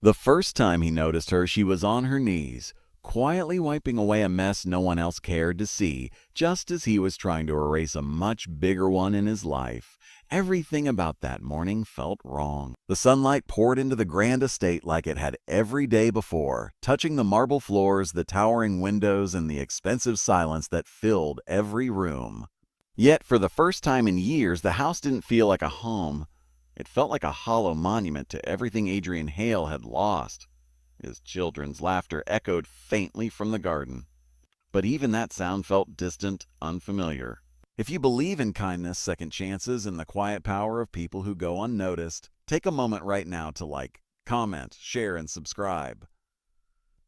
The first time he noticed her, she was on her knees, quietly wiping away a mess no one else cared to see, just as he was trying to erase a much bigger one in his life. Everything about that morning felt wrong. The sunlight poured into the grand estate like it had every day before, touching the marble floors, the towering windows, and the expensive silence that filled every room. Yet, for the first time in years, the house didn't feel like a home. It felt like a hollow monument to everything Adrian Hale had lost. His children's laughter echoed faintly from the garden. But even that sound felt distant, unfamiliar. If you believe in kindness, second chances, and the quiet power of people who go unnoticed, take a moment right now to like, comment, share, and subscribe.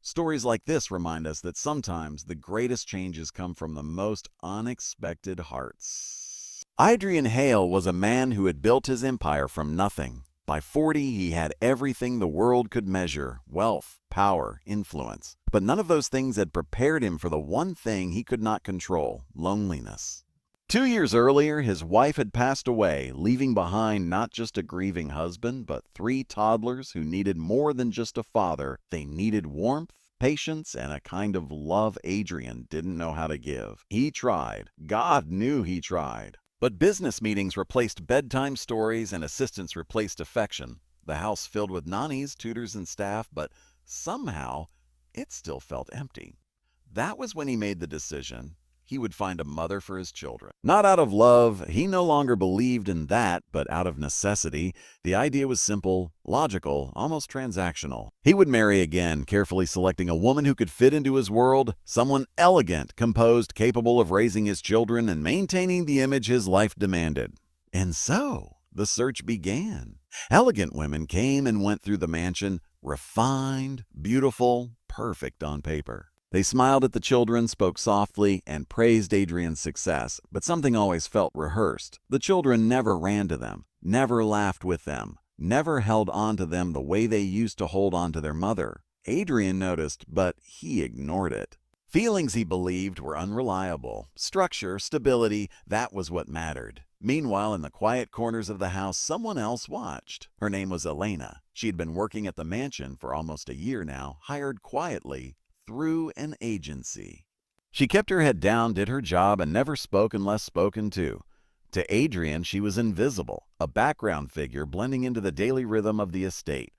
Stories like this remind us that sometimes the greatest changes come from the most unexpected hearts. Adrian Hale was a man who had built his empire from nothing. By 40, he had everything the world could measure: wealth, power, influence. But none of those things had prepared him for the one thing he could not control: loneliness. 2 years earlier, his wife had passed away, leaving behind not just a grieving husband, but 3 toddlers who needed more than just a father. They needed warmth, patience, and a kind of love Adrian didn't know how to give. He tried. God knew he tried. But business meetings replaced bedtime stories and assistants replaced affection. The house filled with nannies, tutors, and staff, but somehow it still felt empty. That was when he made the decision he would find a mother for his children. Not out of love, he no longer believed in that, but out of necessity. The idea was simple, logical, almost transactional. He would marry again, carefully selecting a woman who could fit into his world, someone elegant, composed, capable of raising his children and maintaining the image his life demanded. And so the search began. Elegant women came and went through the mansion, refined, beautiful, perfect on paper. They smiled at the children, spoke softly, and praised Adrian's success, but something always felt rehearsed. The children never ran to them, never laughed with them, never held on to them the way they used to hold on to their mother. Adrian noticed, but he ignored it. Feelings, he believed, were unreliable. Structure, stability, that was what mattered. Meanwhile, in the quiet corners of the house, someone else watched. Her name was Elena. She had been working at the mansion for almost a year now, hired quietly through an agency. She kept her head down, did her job, and never spoke unless spoken to. To Adrian, she was invisible, a background figure blending into the daily rhythm of the estate.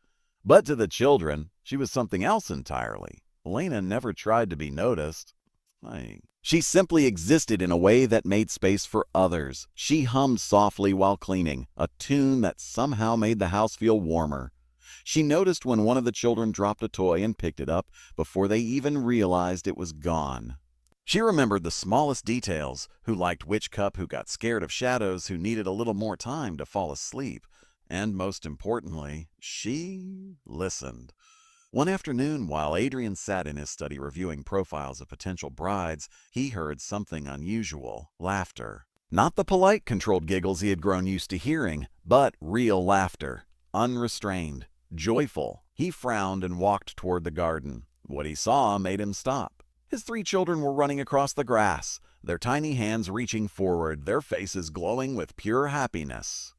But to the children, she was something else entirely. Elena never tried to be noticed. She simply existed in a way that made space for others. She hummed softly while cleaning, a tune that somehow made the house feel warmer. She noticed when one of the children dropped a toy and picked it up before they even realized it was gone. She remembered the smallest details: who liked which cup, who got scared of shadows, who needed a little more time to fall asleep. And most importantly, she listened. One afternoon, while Adrian sat in his study reviewing profiles of potential brides, he heard something unusual: laughter. Not the polite, controlled giggles he had grown used to hearing, but real laughter, unrestrained, joyful. He frowned and walked toward the garden. What he saw made him stop. His 3 children were running across the grass, their tiny hands reaching forward, their faces glowing with pure happiness.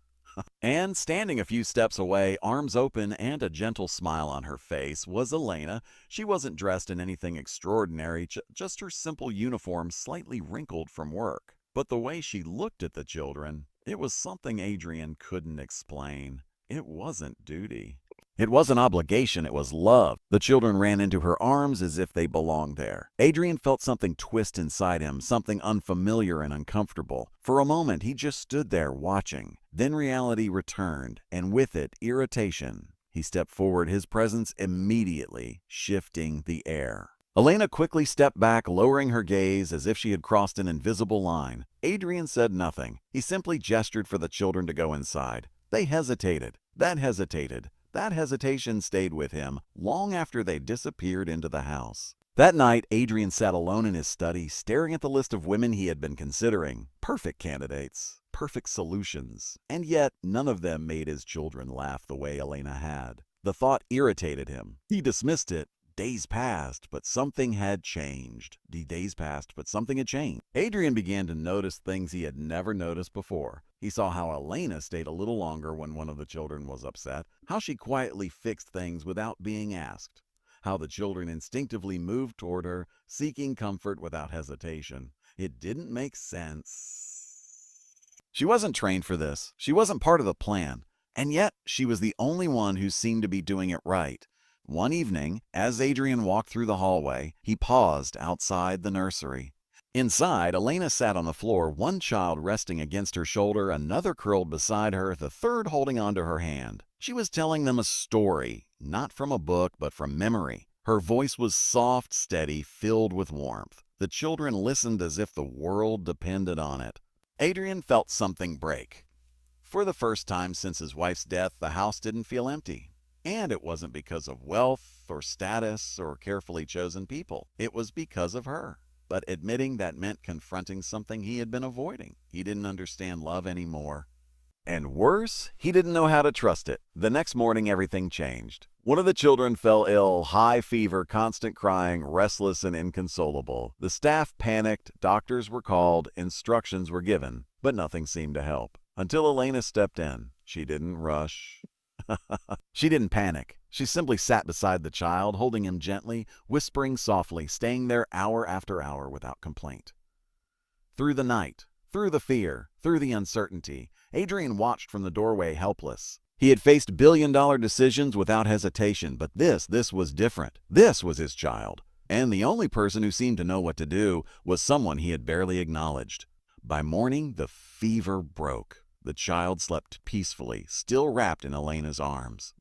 And standing a few steps away, arms open and a gentle smile on her face, was Elena. She wasn't dressed in anything extraordinary, just her simple uniform slightly wrinkled from work. But the way she looked at the children, it was something Adrian couldn't explain. It wasn't duty. It wasn't obligation, it was love. The children ran into her arms as if they belonged there. Adrian felt something twist inside him, something unfamiliar and uncomfortable. For a moment, he just stood there watching. Then reality returned, and with it, irritation. He stepped forward, his presence immediately shifting the air. Elena quickly stepped back, lowering her gaze as if she had crossed an invisible line. Adrian said nothing. He simply gestured for the children to go inside. They hesitated. That hesitation stayed with him long after they disappeared into the house. That night, Adrian sat alone in his study, staring at the list of women he had been considering. Perfect candidates, perfect solutions. And yet, none of them made his children laugh the way Elena had. The thought irritated him. He dismissed it, Days passed, but something had changed. The days passed, but something had changed. Adrian began to notice things he had never noticed before. He saw how Elena stayed a little longer when one of the children was upset, how she quietly fixed things without being asked, how the children instinctively moved toward her, seeking comfort without hesitation. It didn't make sense. She wasn't trained for this. She wasn't part of the plan. And yet, she was the only one who seemed to be doing it right. One evening, as Adrian walked through the hallway, he paused outside the nursery. Inside, Elena sat on the floor, one child resting against her shoulder, another curled beside her, the third holding onto her hand. She was telling them a story, not from a book, but from memory. Her voice was soft, steady, filled with warmth. The children listened as if the world depended on it. Adrian felt something break. For the first time since his wife's death, the house didn't feel empty. And it wasn't because of wealth or status or carefully chosen people. It was because of her. But admitting that meant confronting something he had been avoiding. He didn't understand love anymore. And worse, he didn't know how to trust it. The next morning, everything changed. One of the children fell ill, high fever, constant crying, restless and inconsolable. The staff panicked, doctors were called, instructions were given, but nothing seemed to help. Until Elena stepped in. She didn't rush. She didn't panic. She simply sat beside the child, holding him gently, whispering softly, staying there hour after hour without complaint. Through the night, through the fear, through the uncertainty, Adrian watched from the doorway helpless. He had faced billion-dollar decisions without hesitation, but this was different. This was his child. And the only person who seemed to know what to do was someone he had barely acknowledged. By morning, the fever broke. The child slept peacefully, still wrapped in Elena's arms.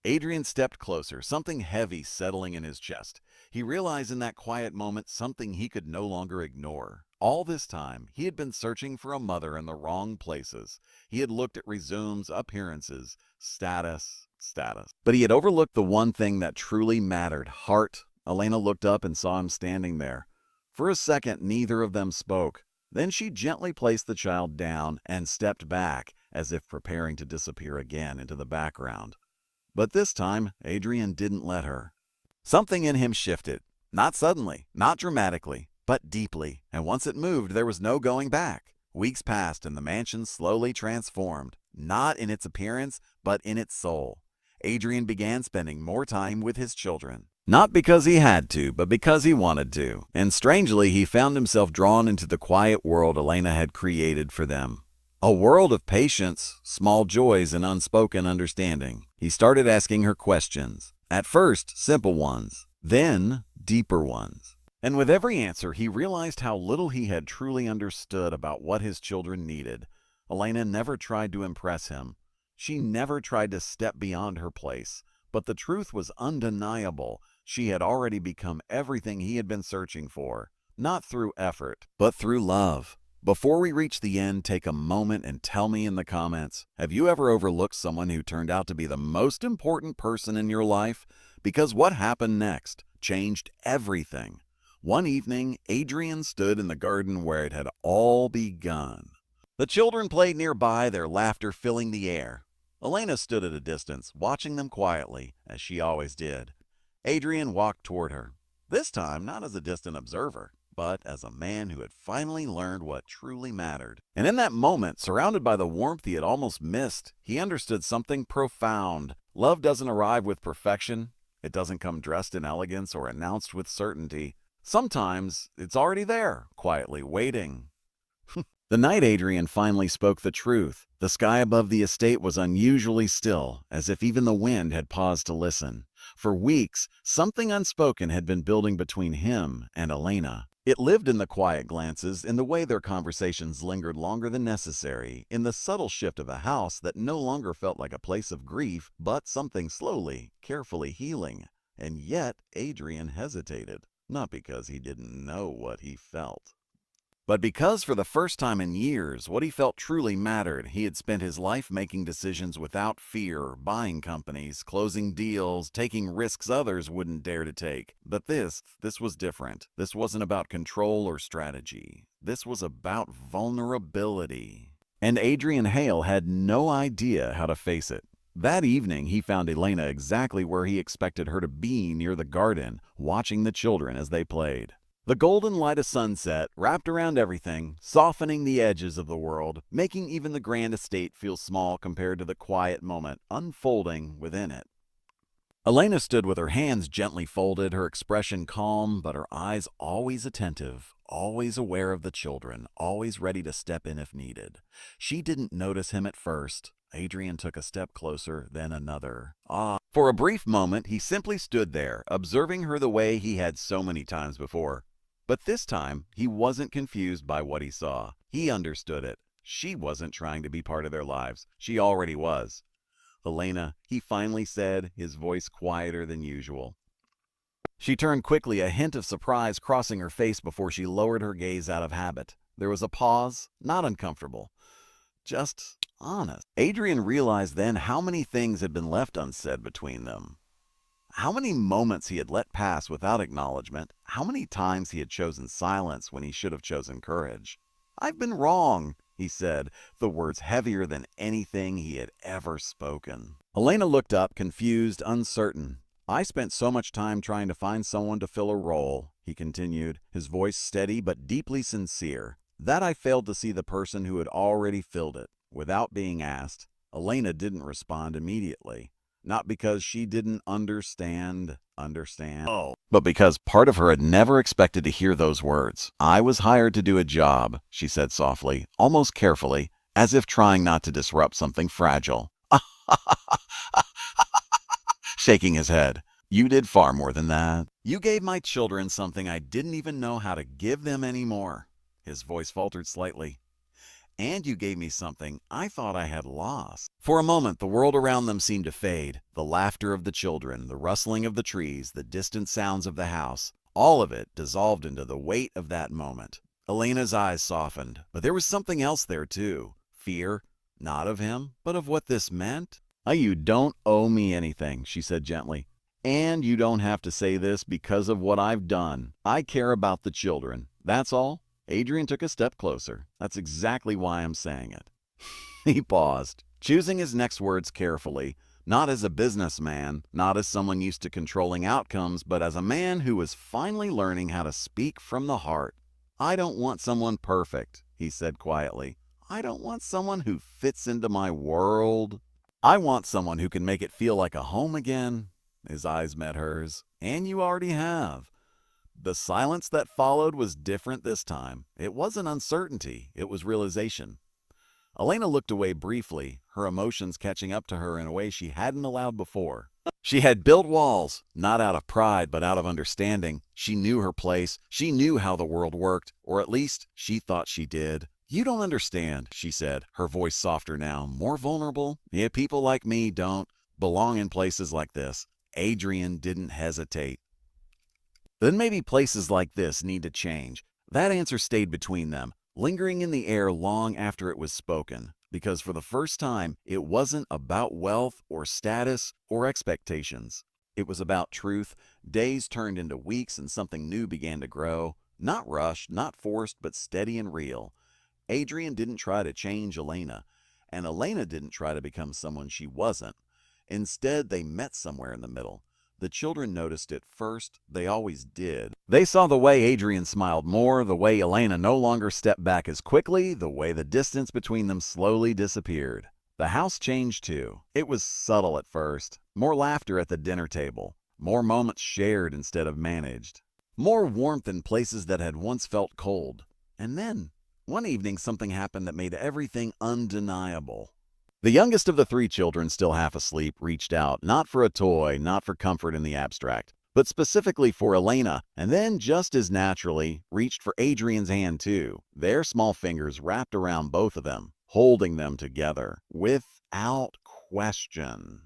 Adrian stepped closer, something heavy settling in his chest. He realized in that quiet moment something he could no longer ignore. All this time, he had been searching for a mother in the wrong places. He had looked at resumes, appearances, status. But he had overlooked the one thing that truly mattered, heart. Elena looked up and saw him standing there. For a second, neither of them spoke. Then she gently placed the child down and stepped back, as if preparing to disappear again into the background. But this time, Adrian didn't let her. Something in him shifted. Not suddenly, not dramatically, but deeply. And once it moved, there was no going back. Weeks passed and the mansion slowly transformed, not in its appearance, but in its soul. Adrian began spending more time with his children. Not because he had to, but because he wanted to. And strangely, he found himself drawn into the quiet world Elena had created for them. A world of patience, small joys, and unspoken understanding. He started asking her questions. At first, simple ones. Then, deeper ones. And with every answer, he realized how little he had truly understood about what his children needed. Elena never tried to impress him. She never tried to step beyond her place. But the truth was undeniable. She had already become everything he had been searching for, not through effort, but through love. Before we reach the end, take a moment and tell me in the comments, have you ever overlooked someone who turned out to be the most important person in your life? Because what happened next changed everything. One evening, Adrian stood in the garden where it had all begun. The children played nearby, their laughter filling the air. Elena stood at a distance, watching them quietly, as she always did. Adrian walked toward her, this time not as a distant observer, but as a man who had finally learned what truly mattered. And in that moment, surrounded by the warmth he had almost missed, he understood something profound. Love doesn't arrive with perfection. It doesn't come dressed in elegance or announced with certainty. Sometimes it's already there, quietly waiting. The night Adrian finally spoke the truth, the sky above the estate was unusually still, as if even the wind had paused to listen. For weeks, something unspoken had been building between him and Elena. It lived in the quiet glances, in the way their conversations lingered longer than necessary, in the subtle shift of a house that no longer felt like a place of grief, but something slowly, carefully healing. And yet, Adrian hesitated, not because he didn't know what he felt, but because for the first time in years, what he felt truly mattered. He had spent his life making decisions without fear, buying companies, closing deals, taking risks others wouldn't dare to take. But this was different. This wasn't about control or strategy. This was about vulnerability. And Adrian Hale had no idea how to face it. That evening, he found Elena exactly where he expected her to be, near the garden, watching the children as they played. The golden light of sunset wrapped around everything, softening the edges of the world, making even the grand estate feel small compared to the quiet moment unfolding within it. Elena stood with her hands gently folded, her expression calm, but her eyes always attentive, always aware of the children, always ready to step in if needed. She didn't notice him at first. Adrian took a step closer, then another. For a brief moment, he simply stood there, observing her the way he had so many times before. But this time, he wasn't confused by what he saw. He understood it. She wasn't trying to be part of their lives. She already was. "Elena," he finally said, his voice quieter than usual. She turned quickly, a hint of surprise crossing her face before she lowered her gaze out of habit. There was a pause, not uncomfortable, just honest. Adrian realized then how many things had been left unsaid between them. How many moments he had let pass without acknowledgement. How many times he had chosen silence when he should have chosen courage. "I've been wrong," he said, the words heavier than anything he had ever spoken. Elena looked up, confused, uncertain. "I spent so much time trying to find someone to fill a role," he continued, his voice steady but deeply sincere, "that I failed to see the person who had already filled it." Without being asked, Elena didn't respond immediately. Not because she didn't understand, but because part of her had never expected to hear those words. "I was hired to do a job," she said softly, almost carefully, as if trying not to disrupt something fragile. Shaking his head. "You did far more than that. You gave my children something I didn't even know how to give them anymore." His voice faltered slightly. "And you gave me something I thought I had lost." For a moment, the world around them seemed to fade. The laughter of the children, the rustling of the trees, the distant sounds of the house, all of it dissolved into the weight of that moment. Elena's eyes softened, but there was something else there too. Fear, not of him, but of what this meant. "You don't owe me anything," she said gently. "And you don't have to say this because of what I've done. I care about the children. That's all." Adrian took a step closer. "That's exactly why I'm saying it." He paused, choosing his next words carefully, not as a businessman, not as someone used to controlling outcomes, but as a man who was finally learning how to speak from the heart. "I don't want someone perfect," he said quietly. "I don't want someone who fits into my world. I want someone who can make it feel like a home again." His eyes met hers. "And you already have." The silence that followed was different this time. It wasn't uncertainty, it was realization. Elena looked away briefly, her emotions catching up to her in a way she hadn't allowed before. She had built walls, not out of pride, but out of understanding. She knew her place. She knew how the world worked, or at least she thought she did. "You don't understand," she said, her voice softer now, more vulnerable. "Yeah, people like me don't belong in places like this." Adrian didn't hesitate. "Then maybe places like this need to change." That answer stayed between them, lingering in the air long after it was spoken, because for the first time, it wasn't about wealth or status or expectations. It was about truth. Days turned into weeks and something new began to grow. Not rushed, not forced, but steady and real. Adrian didn't try to change Elena, and Elena didn't try to become someone she wasn't. Instead, they met somewhere in the middle. The children noticed it first. They always did. They saw the way Adrian smiled more, the way Elena no longer stepped back as quickly, the way the distance between them slowly disappeared. The house changed too. It was subtle at first. More laughter at the dinner table. More moments shared instead of managed. More warmth in places that had once felt cold. And then, one evening, something happened that made everything undeniable. The youngest of the three children, still half asleep, reached out, not for a toy, not for comfort in the abstract, but specifically for Elena, and then, just as naturally, reached for Adrian's hand too, their small fingers wrapped around both of them, holding them together, without question,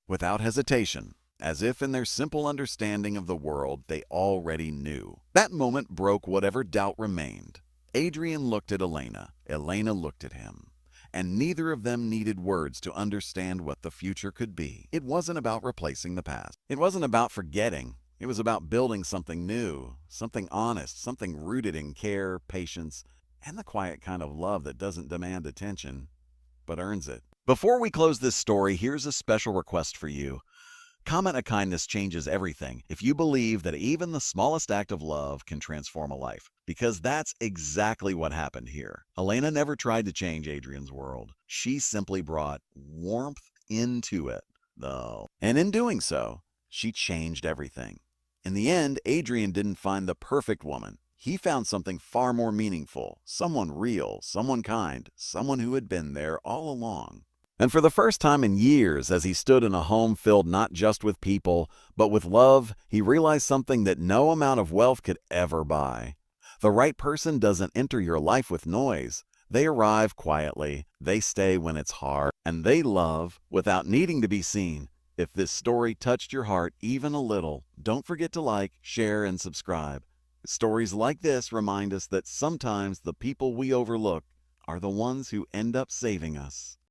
without hesitation, as if in their simple understanding of the world they already knew. That moment broke whatever doubt remained. Adrian looked at Elena. Elena looked at him. And neither of them needed words to understand what the future could be. It wasn't about replacing the past. It wasn't about forgetting. It was about building something new, something honest, something rooted in care, patience, and the quiet kind of love that doesn't demand attention, but earns it. Before we close this story, here's a special request for you. Comment a kindness changes everything if you believe that even the smallest act of love can transform a life, because that's exactly what happened here. Elena never tried to change Adrian's world. She simply brought warmth into it, though. And in doing so, she changed everything. In the end, Adrian didn't find the perfect woman. He found something far more meaningful, someone real, someone kind, someone who had been there all along. And for the first time in years, as he stood in a home filled not just with people, but with love, he realized something that no amount of wealth could ever buy. The right person doesn't enter your life with noise. They arrive quietly, they stay when it's hard, and they love without needing to be seen. If this story touched your heart even a little, don't forget to like, share, and subscribe. Stories like this remind us that sometimes the people we overlook are the ones who end up saving us.